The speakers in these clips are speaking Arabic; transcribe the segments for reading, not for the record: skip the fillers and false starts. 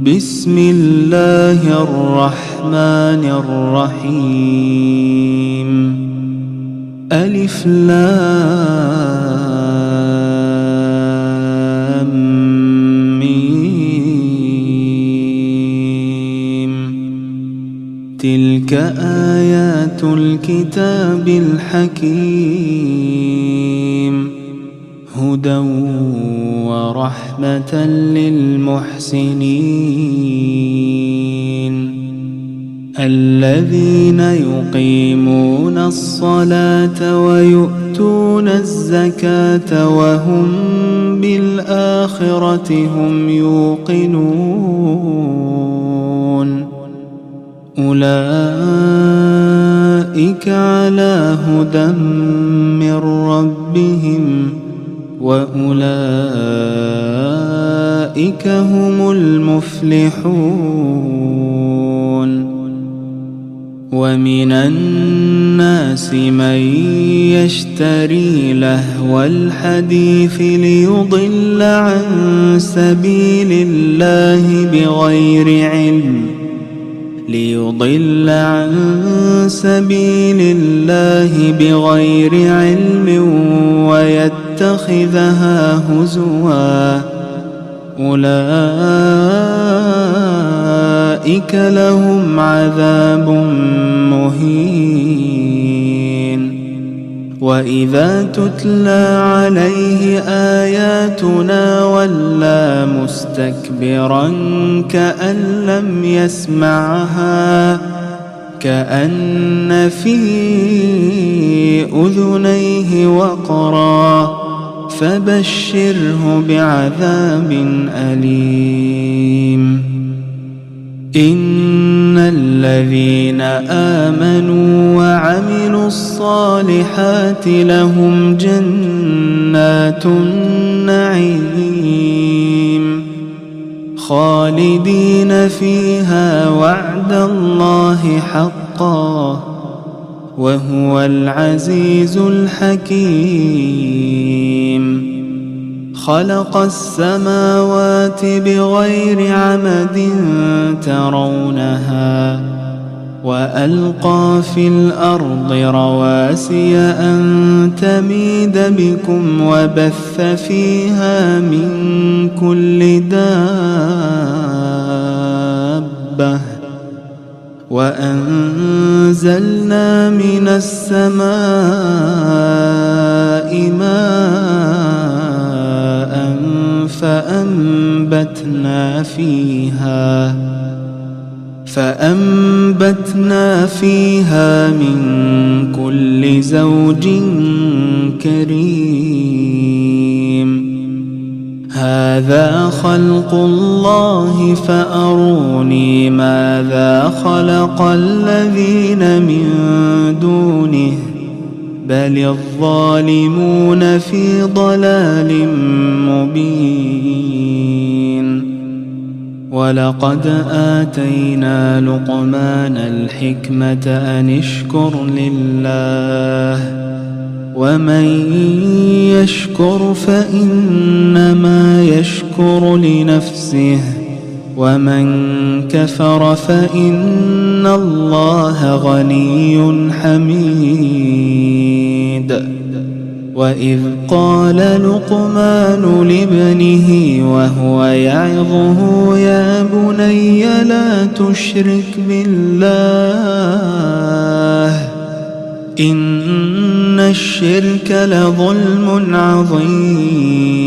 بسم الله الرحمن الرحيم. ألف لام ميم. تلك آيات الكتاب الحكيم، هدى ورحمة للمحسنين الذين يقيمون الصلاة ويؤتون الزكاة وهم بالآخرة هم يوقنون. أولئك على هدى من ربهم وأولئك هم المفلحون. ومن الناس من يشتري لهو الحديث ليضل عن سبيل الله بغير علم ويتخذها هزوا. أولئك لهم عذاب مهين. وإذا تتلى عليه آياتنا ولى مستكبرا كأن لم يسمعها، كأن في أذنيه وقرا، فبشره بعذاب أليم. إن الذين آمنوا وعملوا الصالحات لهم جنات النعيم خالدين فيها وعد الله حقا، وهو العزيز الحكيم. خلق السماوات بغير عمد ترونها، وألقى في الأرض رواسي أن تميد بكم، وبث فيها من كل دابة، وأنزلنا من السماء ماء فأنبتنا فيها من كل زوج كريم. هذا خلق الله فأروني ماذا خلق الذين من دونه، بل الظالمون في ضلال مبين. ولقد آتينا لقمان الحكمة أن اشكر لله، ومن يشكر فإنما يشكر لنفسه، ومن كفر فإن الله غني حميد. وإذ قال لقمان لابنه وهو يعظه يا بني لا تشرك بالله إن الشرك لظلم عظيم.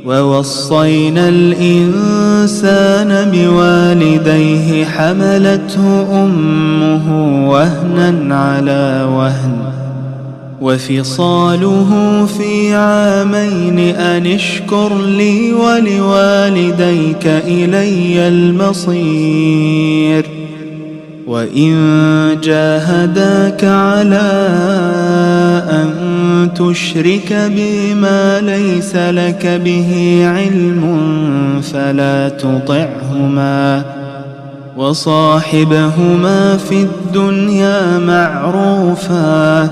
ووصينا الإنسان بوالديه حملته أمه وهنا على وهن وفصاله في عامين أن اشكر لي ولوالديك إلي المصير. وإن جاهداك على أن تشرك بي ما ليس لك به علم فلا تطعهما، وصاحبهما في الدنيا معروفا،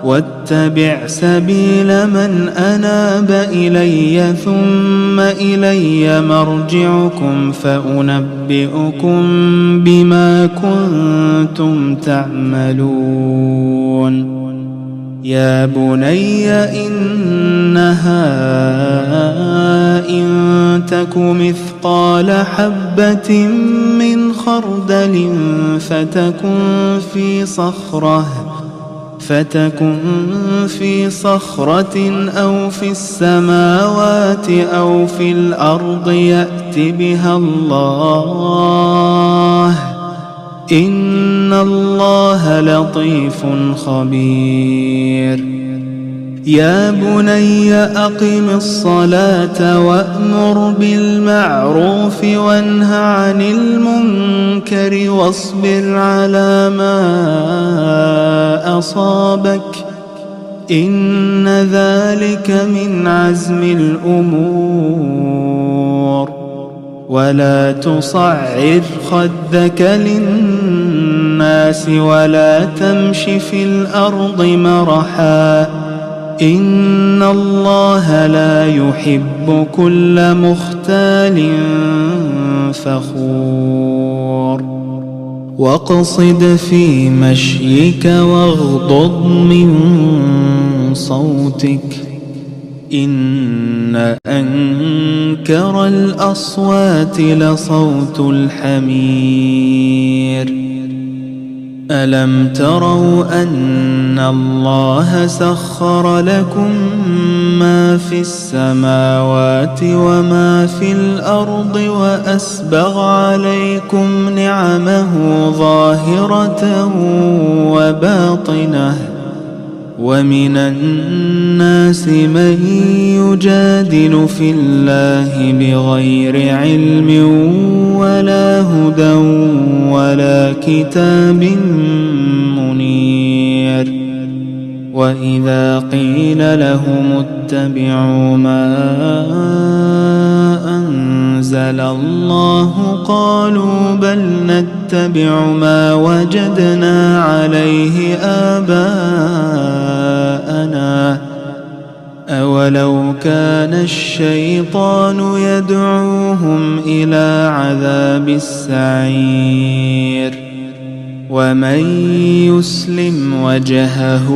واتبع سبيل من أناب إلي ثم إلي مرجعكم فأنبئكم بما كنتم تعملون. يا بني إنها إن تك مثقال حبة من خردل فتكن في صخرة أو في السماوات أو في الأرض يأت بها الله إن الله لطيف خبير. يا بني أقم الصلاة وأمر بالمعروف وانه عن المنكر واصبر على ما أصابك إن ذلك من عزم الأمور. ولا تصعر خدك للناس ولا تمش في الأرض مرحا إن الله لا يحب كل مختال فخور. واقصد في مشيك واغضض من صوتك إن أنكر الأصوات لصوت الحمير. ألم تروا أن الله سخر لكم ما في السماوات وما في الأرض وأسبغ عليكم نعمه ظاهرة وباطنة ومن الناس من يجادل في الله بغير علم ولا هدى ولا كتاب منير. وإذا قيل لهم اتبعوا ما أنزل الله قالوا بل نتبع ما وجدنا عليه آباءنا أولو كان الشيطان يدعوهم إلى عذاب السعير. ومن يسلم وجهه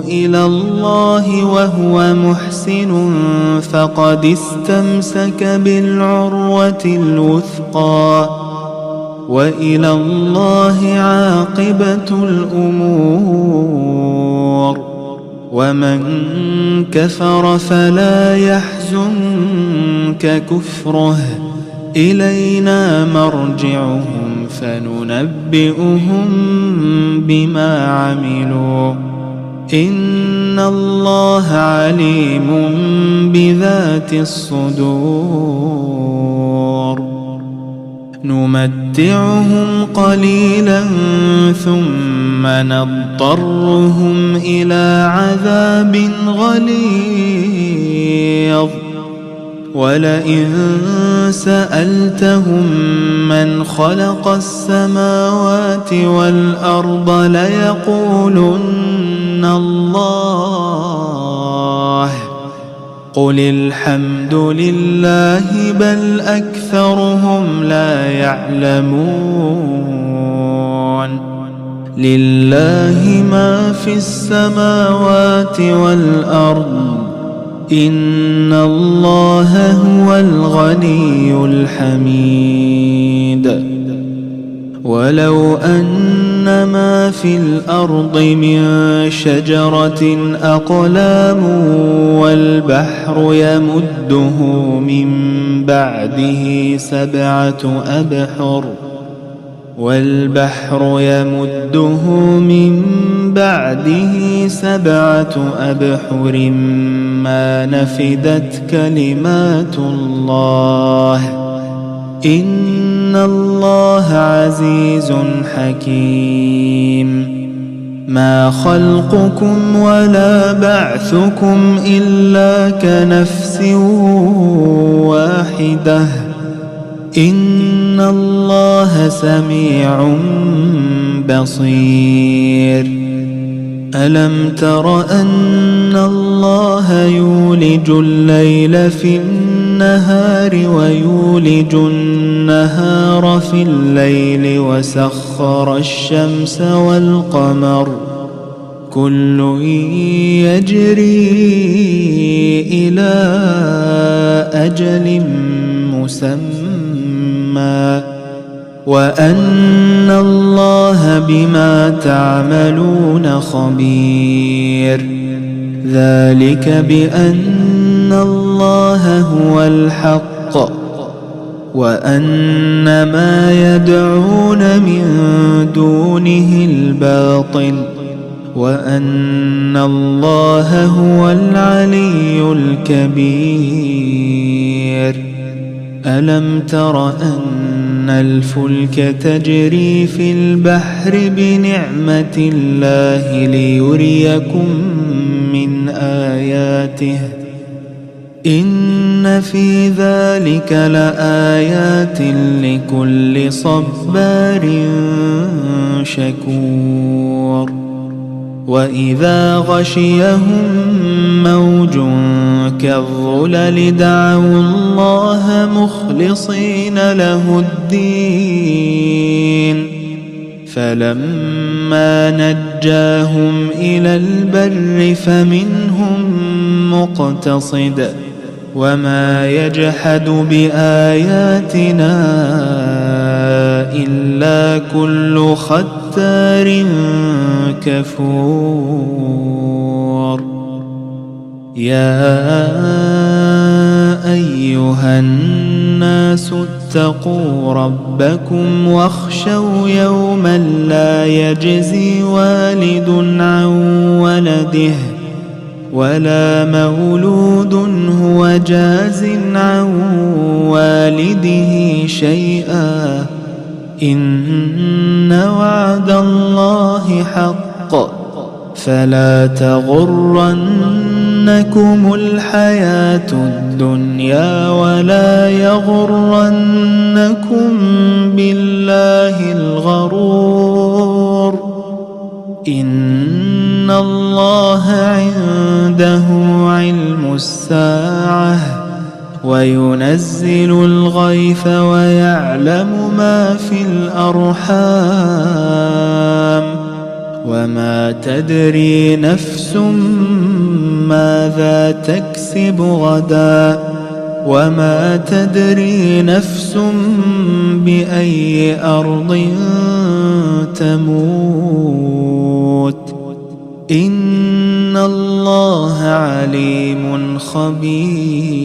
إلى الله وهو محسن فقد استمسك بالعروة الوثقى وإلى الله عاقبة الأمور. ومن كفر فلا يحزنك كفره إلينا مرجعهم فننبئهم بما عملوا إن الله عليم بذات الصدور. نمتعهم قليلا ثم نضطرهم إلى عذاب غليظ ولئن سألتهم من خلق السماوات والأرض ليقولن الله قل الحمد لله بل أكثرهم لا يعلمون. لله ما في السماوات والأرض إن الله هو الغني الحميد. ولو أن ما في الأرض من شجرة أقلام والبحر يمده من بعده سبعة أبحر ما نفدت كلمات الله إن الله عزيز حكيم. ما خلقكم ولا بعثكم إلا كنفس واحدة إن الله سميع بصير. ألم تر أن الله يولج الليل في النهار ويولج النهار في الليل وسخر الشمس والقمر كل يجري إلى أجل مسمى وأن الله بما تعملون خبير ذلك بأن الله هو الحق وأن ما يدعون من دونه الباطل وأن الله هو العلي الكبير ألم تر أن الفلك تجري في البحر بنعمة الله ليريكم من آياته إن في ذلك لآيات لكل صبار شكور وإذا غشيهم موج كالظلل دعوا الله مخلصين له الدين فلما نجاهم إلى البر فمنهم مقتصد وما يجحد بآياتنا إلا كل ختار كفور يا أيها الناس اتقوا ربكم واخشوا يوما لا يجزي والد عن ولده ولا مولود هو جاز عن والده شيئا إن وعد الله حق فلا تغرنكم الحياة الدنيا ولا يغرنكم بالله الغرور إن الله عنده علم الساعة وينزل الغيث ويعلم ما في الأرحام وما تدري نفس ماذا تكسب غدا وما تدري نفس بأي أرض تموت إن الله عليم خبير